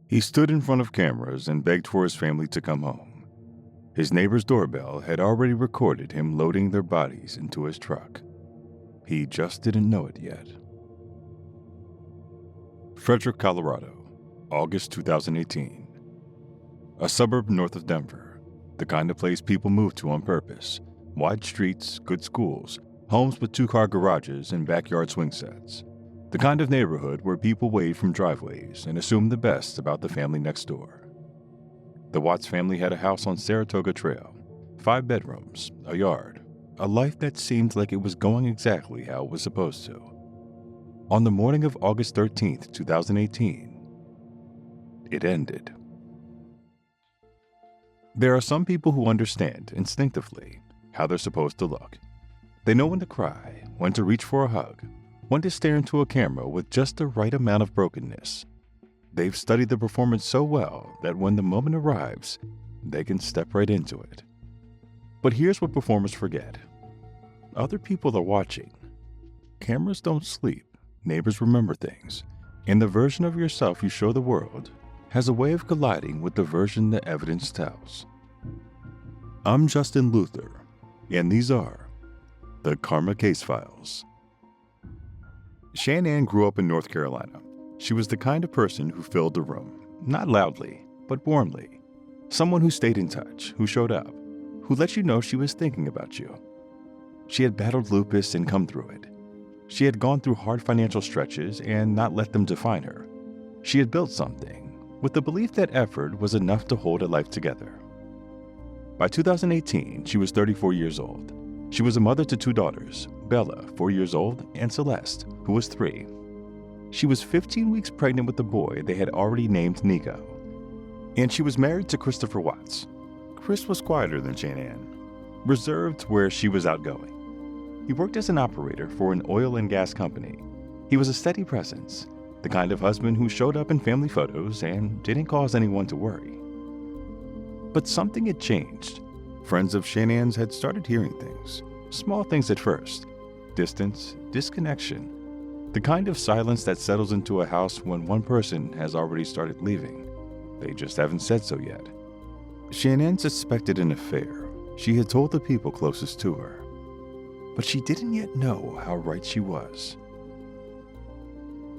He stood in front of cameras and begged for his family to come home. His neighbor's doorbell had already recorded him loading their bodies into his truck. He just didn't know it yet. Frederick, Colorado, August 2018. A suburb north of Denver, the kind of place people move to on purpose. Wide streets, good schools, homes with two-car garages and backyard swing sets. The kind of neighborhood where people wade from driveways and assume the best about the family next door. The Watts family had a house on Saratoga Trail, 5 bedrooms, a yard, a life that seemed like it was going exactly how it was supposed to. On the morning of August 13th, 2018, it ended. There are some people who understand instinctively how they're supposed to look. They know when to cry, when to reach for a hug, when to stare into a camera with just the right amount of brokenness. They've studied the performance so well that when the moment arrives, they can step right into it. But here's what performers forget. Other people are watching. Cameras don't sleep, neighbors remember things, and the version of yourself you show the world has a way of colliding with the version the evidence tells. I'm Justin Luther, and these are the Karma Case Files. Shanann grew up in North Carolina. She was the kind of person who filled the room, not loudly, but warmly. Someone who stayed in touch, who showed up, who let you know she was thinking about you. She had battled lupus and come through it. She had gone through hard financial stretches and not let them define her. She had built something, with the belief that effort was enough to hold a life together. By 2018, she was 34 years old. She was a mother to 2 daughters, Bella, 4 years old, and Celeste, who was 3. She was 15 weeks pregnant with a boy they had already named Nico. And she was married to Christopher Watts. Chris was quieter than Shanann, reserved where she was outgoing. He worked as an operator for an oil and gas company. He was a steady presence, the kind of husband who showed up in family photos and didn't cause anyone to worry. But something had changed. Friends of Shanann's had started hearing things, small things at first. Distance, disconnection, the kind of silence that settles into a house when one person has already started leaving. They just haven't said so yet. Shanann suspected an affair. She had told the people closest to her. But she didn't yet know how right she was.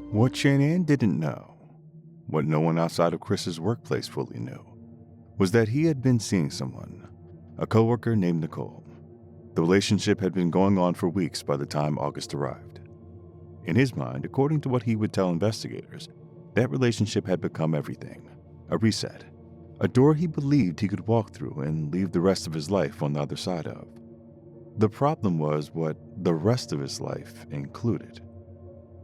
What Shanann didn't know, what no one outside of Chris's workplace fully knew, was that he had been seeing someone, a coworker named Nicole. The relationship had been going on for weeks by the time August arrived. In his mind, according to what he would tell investigators, that relationship had become everything, a reset, a door he believed he could walk through and leave the rest of his life on the other side of. The problem was what the rest of his life included.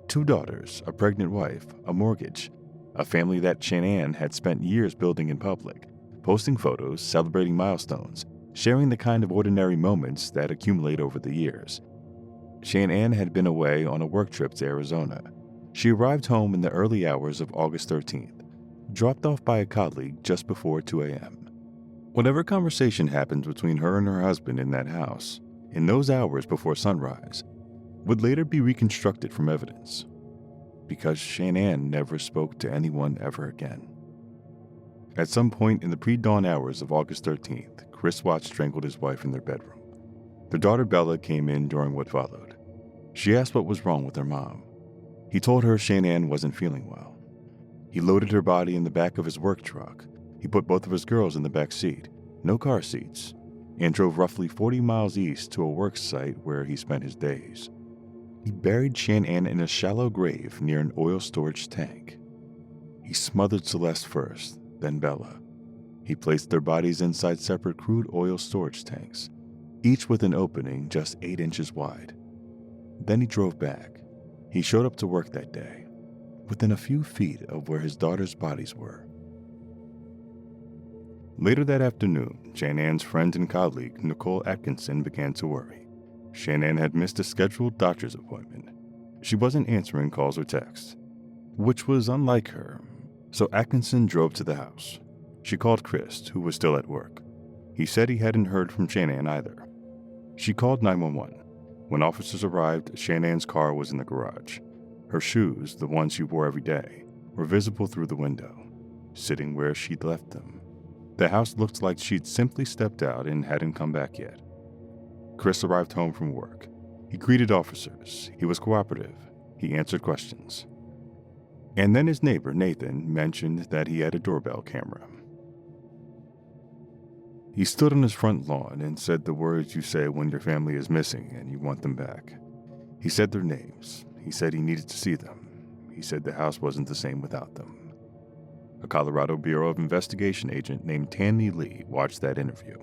2 daughters, a pregnant wife, a mortgage, a family that Shanann had spent years building in public, posting photos, celebrating milestones, sharing the kind of ordinary moments that accumulate over the years. Shanann had been away on a work trip to Arizona. She arrived home in the early hours of August 13th, dropped off by a colleague just before 2 a.m. Whatever conversation happened between her and her husband in that house, in those hours before sunrise, would later be reconstructed from evidence, because Shanann never spoke to anyone ever again. At some point in the pre-dawn hours of August 13th, Chris Watts strangled his wife in their bedroom. Their daughter Bella came in during what followed. She asked what was wrong with her mom. He told her Shanann wasn't feeling well. He loaded her body in the back of his work truck. He put both of his girls in the back seat, no car seats, and drove roughly 40 miles east to a work site where he spent his days. He buried Shanann in a shallow grave near an oil storage tank. He smothered Celeste first, then Bella. He placed their bodies inside separate crude oil storage tanks, each with an opening just 8 inches wide. Then he drove back. He showed up to work that day, within a few feet of where his daughters' bodies were. Later that afternoon, Shanann's friend and colleague, Nicole Atkinson, began to worry. Shanann had missed a scheduled doctor's appointment. She wasn't answering calls or texts, which was unlike her, so Atkinson drove to the house. She called Chris, who was still at work. He said he hadn't heard from Shanann either. She called 911. When officers arrived, Shanann's car was in the garage. Her shoes, the ones she wore every day, were visible through the window. sitting where she'd left them. The house looked like she'd simply stepped out and hadn't come back yet. Chris arrived home from work. He greeted officers. He was cooperative. He answered questions. And then his neighbor, Nathan, mentioned that he had a doorbell camera. He stood on his front lawn and said the words you say when your family is missing and you want them back. He said their names. He said he needed to see them. He said the house wasn't the same without them. A Colorado Bureau of Investigation agent named Tammy Lee watched that interview.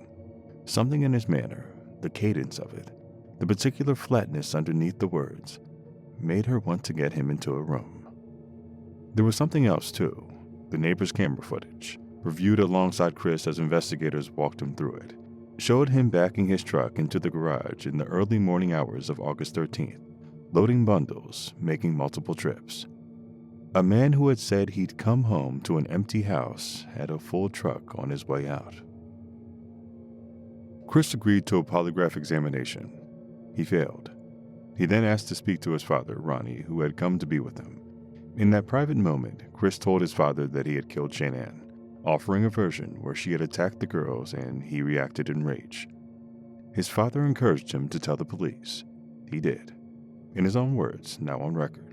Something in his manner, the cadence of it, the particular flatness underneath the words, made her want to get him into a room. There was something else too, the neighbor's camera footage, reviewed alongside Chris as investigators walked him through it, showed him backing his truck into the garage in the early morning hours of August 13th, loading bundles, making multiple trips. A man who had said he'd come home to an empty house had a full truck on his way out. Chris agreed to a polygraph examination. He failed. He then asked to speak to his father, Ronnie, who had come to be with him. In that private moment, Chris told his father that he had killed Shanann, offering a version where she had attacked the girls and he reacted in rage. His father encouraged him to tell the police. He did. In his own words, now on record.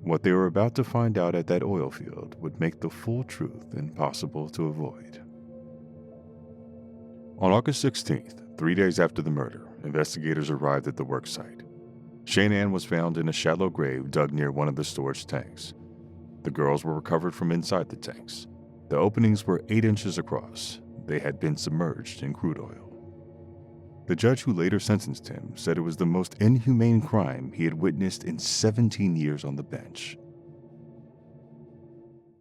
What they were about to find out at that oil field would make the full truth impossible to avoid. On August 16th, 3 days after the murder, investigators arrived at the work site. Shanann was found in a shallow grave dug near one of the storage tanks. The girls were recovered from inside the tanks. The openings were 8 inches across. They had been submerged in crude oil. The judge who later sentenced him said it was the most inhumane crime he had witnessed in 17 years on the bench.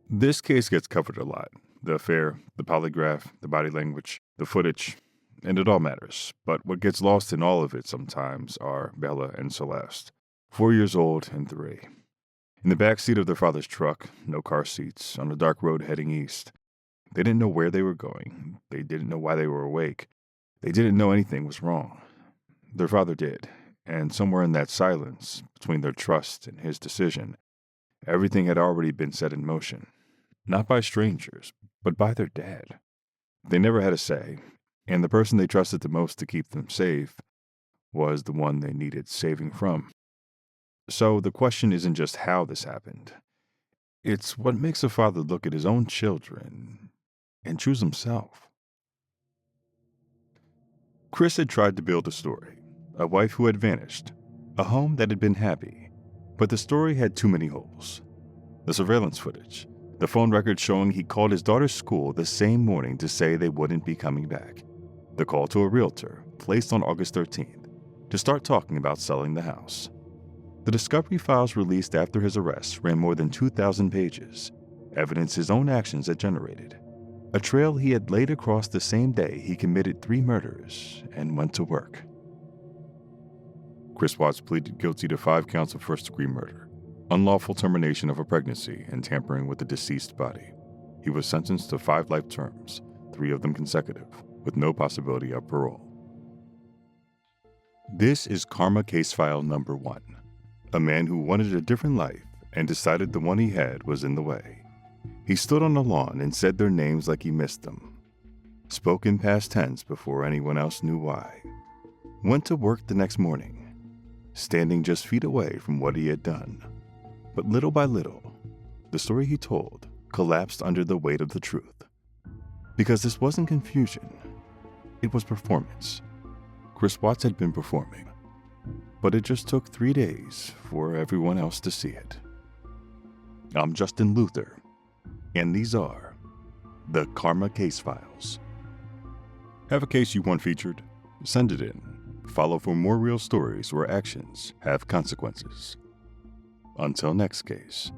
This case gets covered a lot. The affair, the polygraph, the body language, the footage, and it all matters. But what gets lost in all of it sometimes are Bella and Celeste, 4 years old and 3. In the back seat of their father's truck, no car seats, on a dark road heading east. They didn't know where they were going. They didn't know why they were awake. They didn't know anything was wrong. Their father did, and somewhere in that silence, between their trust and his decision, everything had already been set in motion. Not by strangers, but by their dad. They never had a say, and the person they trusted the most to keep them safe was the one they needed saving from. So the question isn't just how this happened. It's what makes a father look at his own children and choose himself. Chris had tried to build a story, a wife who had vanished, a home that had been happy, but the story had too many holes. The surveillance footage, the phone record showing he called his daughter's school the same morning to say they wouldn't be coming back, the call to a realtor placed on August 13th to start talking about selling the house. The discovery files released after his arrest ran more than 2,000 pages, evidence his own actions had generated. A trail he had laid across the same day he committed 3 murders and went to work. Chris Watts pleaded guilty to 5 counts of first-degree murder, unlawful termination of a pregnancy, and tampering with a deceased body. He was sentenced to 5 life terms, 3 of them consecutive, with no possibility of parole. This is Karma Case File Number 1. A man who wanted a different life and decided the one he had was in the way. He stood on the lawn and said their names like he missed them. Spoke in past tense before anyone else knew why. Went to work the next morning, standing just feet away from what he had done. But little by little, the story he told collapsed under the weight of the truth. Because this wasn't confusion, it was performance. Chris Watts had been performing, but it just took 3 days for everyone else to see it. I'm Justin Luther, and these are the Karma Case Files. Have a case you want featured? Send it in. Follow for more real stories where actions have consequences. Until next case.